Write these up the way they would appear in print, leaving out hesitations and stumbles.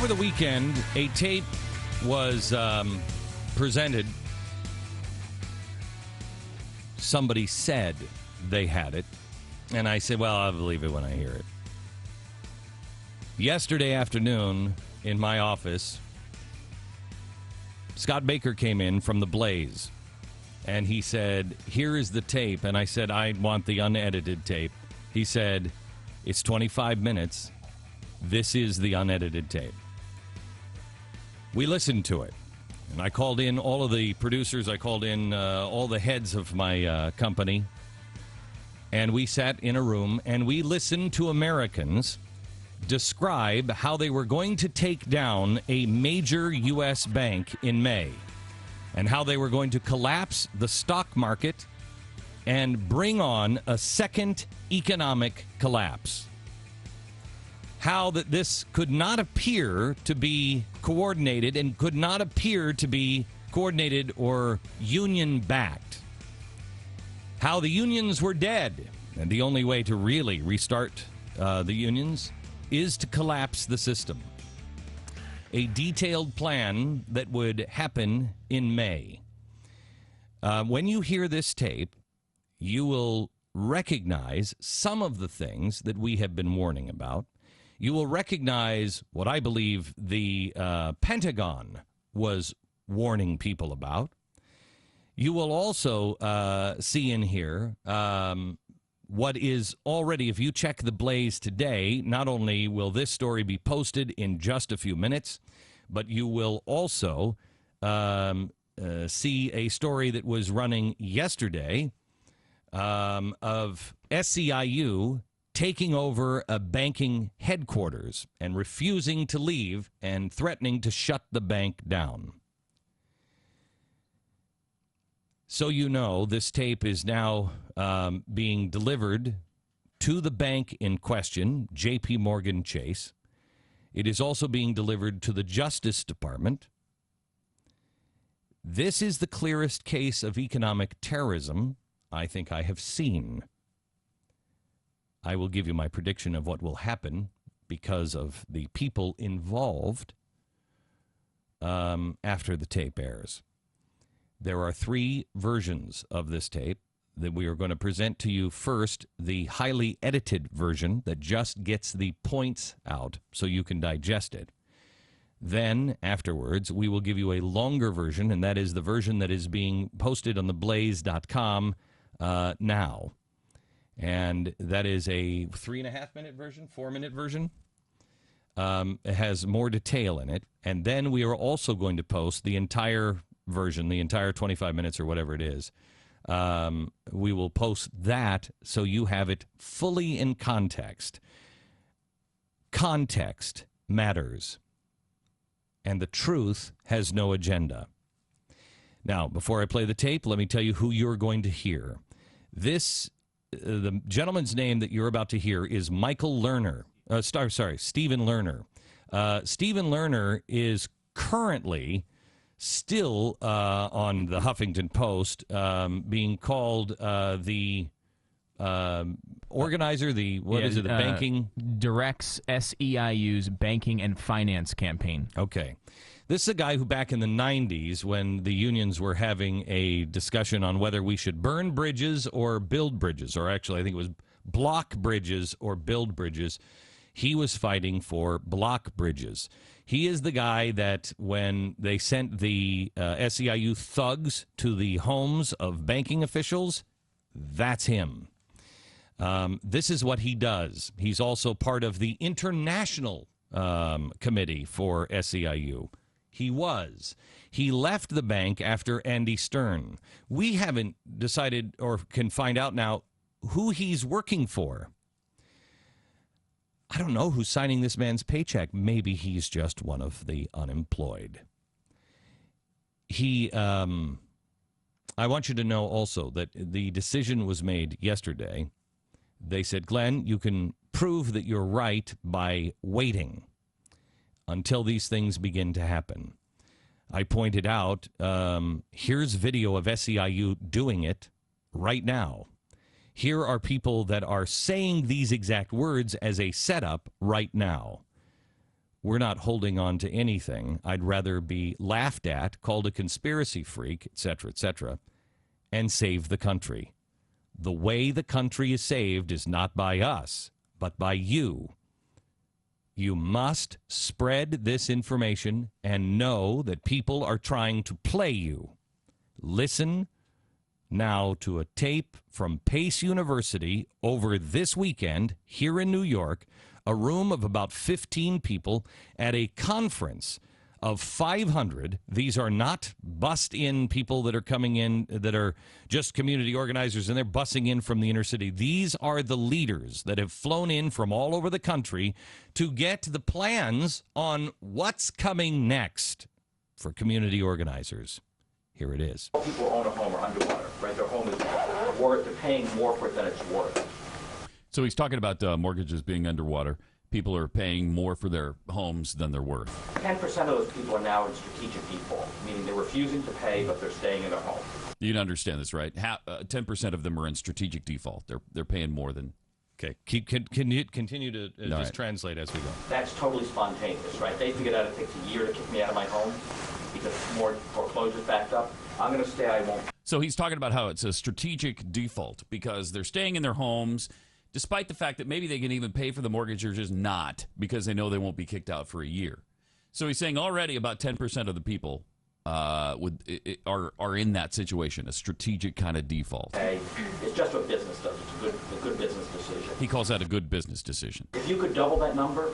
Over the weekend, a tape was presented. Somebody said they had it, and I said, well, I'll believe it when I hear it. Yesterday afternoon, in my office, Scott Baker came in from The Blaze, and he said, here is the tape. And I said, I want the unedited tape. He said, it's 25 minutes. This is the unedited tape. We listened to it, and I called in all of the producers. I called in all the heads of my company, and we sat in a room, and we listened to Americans describe how they were going to take down a major U.S. bank in May, and how they were going to collapse the stock market and bring on a second economic collapse. How that this could not appear to be coordinated and could not appear to be coordinated or union-backed. How the unions were dead, and the only way to really restart the unions is to collapse the system. A detailed plan that would happen in May. When you hear this tape, you will recognize some of the things that we have been warning about. You will recognize what I believe the Pentagon was warning people about. You will also see in here what is already, if you check The Blaze today, not only will this story be posted in just a few minutes, but you will also see a story that was running yesterday of SEIU taking over a banking headquarters and refusing to leave and threatening to shut the bank down. So you know, this tape is now being delivered to the bank in question, J.P. Morgan Chase. It is also being delivered to the Justice Department. This is the clearest case of economic terrorism I think I have seen. I will give you my prediction of what will happen because of the people involved after the tape airs. There are 3 versions of this tape that we are going to present to you. First, the highly edited version that just gets the points out so you can digest it. Then, afterwards, we will give you a longer version, and that is the version that is being posted on theblaze.com now. And that is a 3.5-minute version, 4-minute version. It has more detail in it. And then we are also going to post the entire version, the entire 25 minutes or whatever it is. We will post that so you have it fully in context. Context matters. And the truth has no agenda. Now, before I play the tape, let me tell you who you're going to hear. The gentleman's name that you're about to hear is Stephen Lerner. Stephen Lerner is currently still on the Huffington Post being called the organizer, the banking... Directs SEIU's banking and finance campaign. Okay. This is a guy who back in the 90s, when the unions were having a discussion on whether we should burn bridges or build bridges, or actually I think it was block bridges or build bridges, he was fighting for block bridges. He is the guy that when they sent the SEIU thugs to the homes of banking officials, that's him. This is what he does. He's also part of the international committee for SEIU. He left the bank after Andy Stern. We haven't decided or can find out now who he's working for. I don't know who's signing this man's paycheck. Maybe he's just one of the unemployed. I want you to know also that the decision was made yesterday. They said, Glenn, you can prove that you're right by waiting until these things begin to happen. I pointed out, here's video of SEIU doing it right now. Here are people that are saying these exact words as a setup right now. We're not holding on to anything. I'd rather be laughed at, called a conspiracy freak, etc., and save the country. The way the country is saved is not by us, but by you. You must spread this information and know that people are trying to play you. Listen now to a tape from Pace University over this weekend here in New York, a room of about 15 people at a conference of 500. These are not bust-in people that are coming in that are just community organizers and they're bussing in from the inner city. These are the leaders that have flown in from all over the country to get the plans on what's coming next for community organizers. Here it is. People own a home are underwater, right? Their home is worth, they're paying more for it than it's worth. So he's talking about mortgages being underwater. People are paying more for their homes than they're worth. 10% of those people are now in strategic default, meaning they're refusing to pay, but they're staying in their home. You understand this, right? 10% of them are in strategic default. They're paying more than. Okay, can you continue to just translate as we go? That's totally spontaneous, right? They figured out it takes a year to kick me out of my home because more foreclosures backed up. I'm going to stay, I won't. So he's talking about how it's a strategic default because they're staying in their homes, despite the fact that maybe they can even pay for the mortgage or just not because they know they won't be kicked out for a year. So he's saying already about 10% of the people are in that situation, a strategic kind of default. Hey, it's just what business does. It's a good business decision. He calls that a good business decision. If you could double that number,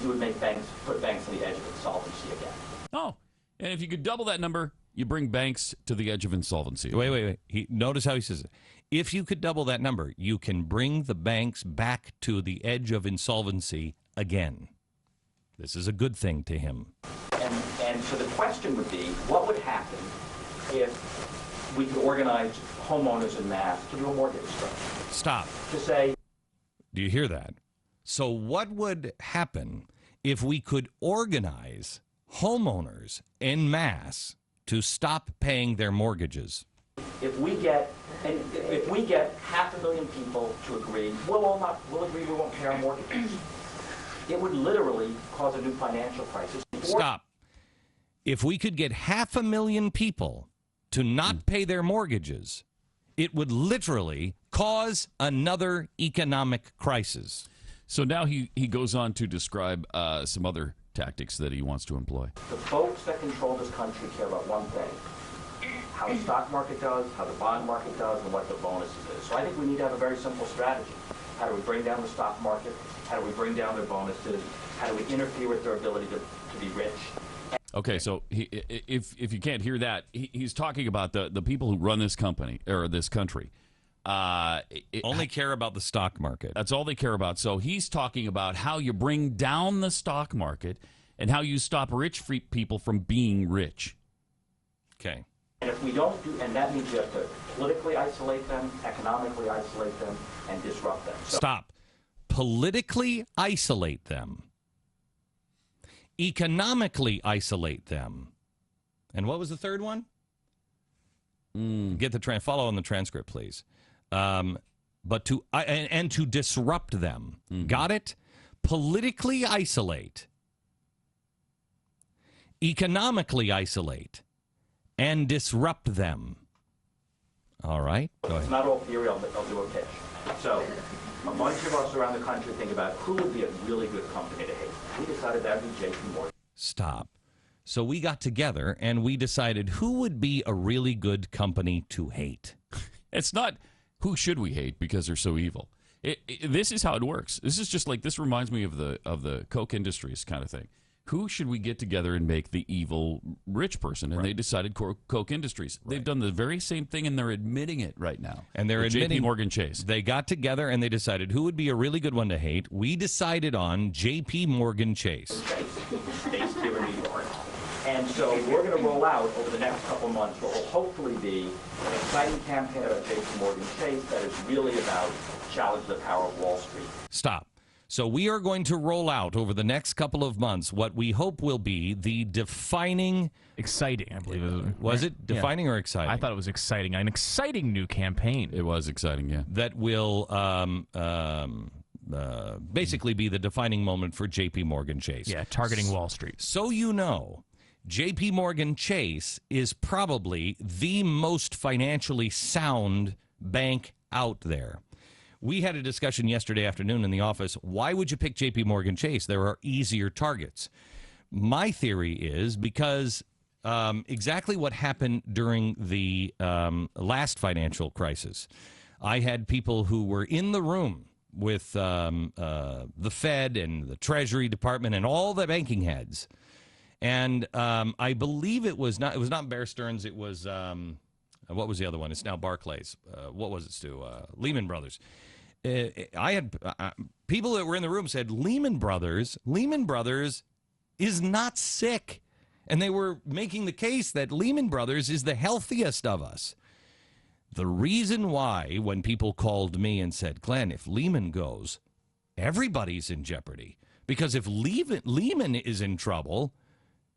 you would put banks on the edge of insolvency again. Oh, and if you could double that number, you bring banks to the edge of insolvency. Wait. Notice how he says it. If you could double that number, you can bring the banks back to the edge of insolvency again. This is a good thing to him. And so the question would be, what would happen if we could organize homeowners en masse to do a mortgage structure? Stop. To say... Do you hear that? So what would happen if we could organize homeowners en masse to stop paying their mortgages? If we get 500,000 people to agree, we'll agree we won't pay our mortgages. It would literally cause a new financial crisis. Stop. If we could get 500,000 people to not pay their mortgages, it would literally cause another economic crisis. So now he goes on to describe some other tactics that he wants to employ. The folks that control this country care about one thing: how the stock market does, how the bond market does, and what the bonuses is. So I think we need to have a very simple strategy. How do we bring down the stock market? How do we bring down their bonuses? How do we interfere with their ability to be rich? Okay, so if you can't hear that, he's talking about the people who run this company or this country. Only care about the stock market. That's all they care about. So he's talking about how you bring down the stock market and how you stop rich people from being rich. Okay. And if we don't do, and that means you have to politically isolate them, economically isolate them, and disrupt them. So, stop. Politically isolate them. Economically isolate them. And what was the third one? Get the follow on the transcript, please. But to and to disrupt them. Mm-hmm. Got it? Politically isolate. Economically isolate. And disrupt them. All right? Go ahead. It's not all theory. I'll do a pitch. So, a bunch of us around the country think about who would be a really good company to hate. We decided that would be J.P. Morgan. Stop. So we got together and we decided who would be a really good company to hate. It's not who should we hate because they're so evil. This is how it works. This is just like, this reminds me of the Coke Industries kind of thing. Who should we get together and make the evil rich person? And right. They decided Coke Industries. Right. They've done the very same thing, and they're admitting it right now. And they're admitting J.P. Morgan Chase. They got together and they decided who would be a really good one to hate. We decided on J.P. Morgan Chase. Based here in New York. And so we're going to roll out over the next couple of months what will hopefully be an exciting campaign about J.P. Morgan Chase that is really about challenge the power of Wall Street. Stop. So we are going to roll out over the next couple of months what we hope will be the defining... Exciting, I believe it was. Was it defining or exciting? I thought it was exciting. An exciting new campaign. It was exciting, yeah. That will basically be the defining moment for J.P. Morgan Chase. Yeah, targeting Wall Street. So you know, J.P. Morgan Chase is probably the most financially sound bank out there. We had a discussion yesterday afternoon in the office. Why would you pick J.P. Morgan Chase? There are easier targets. My theory is because exactly what happened during the last financial crisis. I had people who were in the room with the Fed and the Treasury Department and all the banking heads. And I believe it was not Bear Stearns. It was, what was the other one? It's now Barclays. What was it, Stu? Lehman Brothers. I had people that were in the room said Lehman Brothers is not sick. And they were making the case that Lehman Brothers is the healthiest of us. The reason why, when people called me and said, Glenn, if Lehman goes, everybody's in jeopardy. Because if Lehman is in trouble,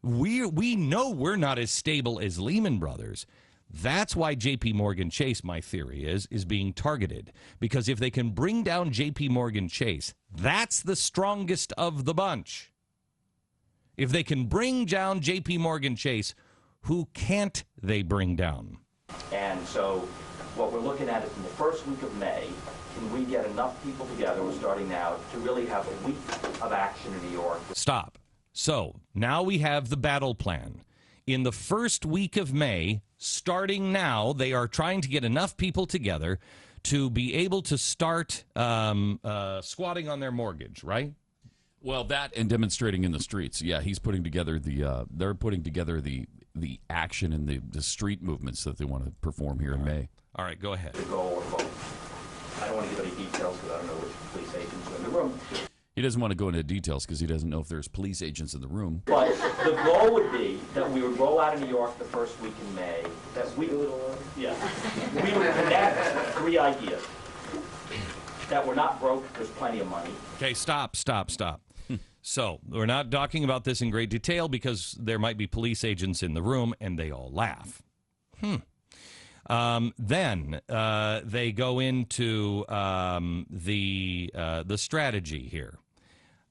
we know we're not as stable as Lehman Brothers. That's why J.P. Morgan Chase, my theory is being targeted. Because if they can bring down J.P. Morgan Chase, that's the strongest of the bunch. If they can bring down J.P. Morgan Chase, who can't they bring down? And so what we're looking at is in the first week of May, can we get enough people together, we're starting now, to really have a week of action in New York? Stop. So now we have the battle plan. In the first week of May, starting now, they are trying to get enough people together to be able to start squatting on their mortgage, right? Well, that and demonstrating in the streets. Yeah, he's putting together they're putting together the action and the street movements that they want to perform here in May. All right, go ahead. To go or both. I don't want to give any details because I don't know which police agents are in the room. He doesn't want to go into details because he doesn't know if there's police agents in the room. But the goal would be that we would roll out of New York the first week in May. That we would connect three ideas. That we're not broke, there's plenty of money. Okay, stop. So we're not talking about this in great detail because there might be police agents in the room and they all laugh. Then they go into the strategy here.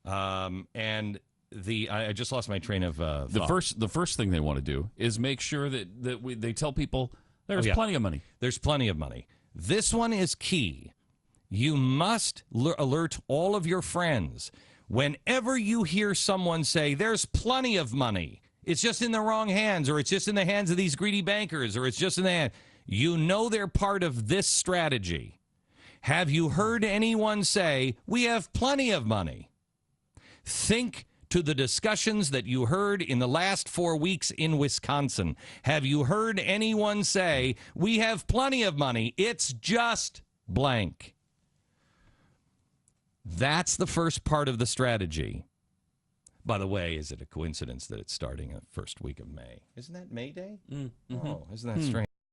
And I just lost my train of thought. The first thing they want to do is make sure that they tell people there's plenty of money. There's plenty of money. This one is key. You must alert all of your friends. Whenever you hear someone say there's plenty of money, it's just in the wrong hands, or it's just in the hands of these greedy bankers, or it's just in the hand, you know they're part of this strategy. Have you heard anyone say we have plenty of money? Think to the discussions that you heard in the last 4 weeks in Wisconsin. Have you heard anyone say we have plenty of money? It's just blank. That's the first part of the strategy. By the way, is it a coincidence that it's starting the first week of May? Isn't that May Day? Mm-hmm. Oh, isn't that strange?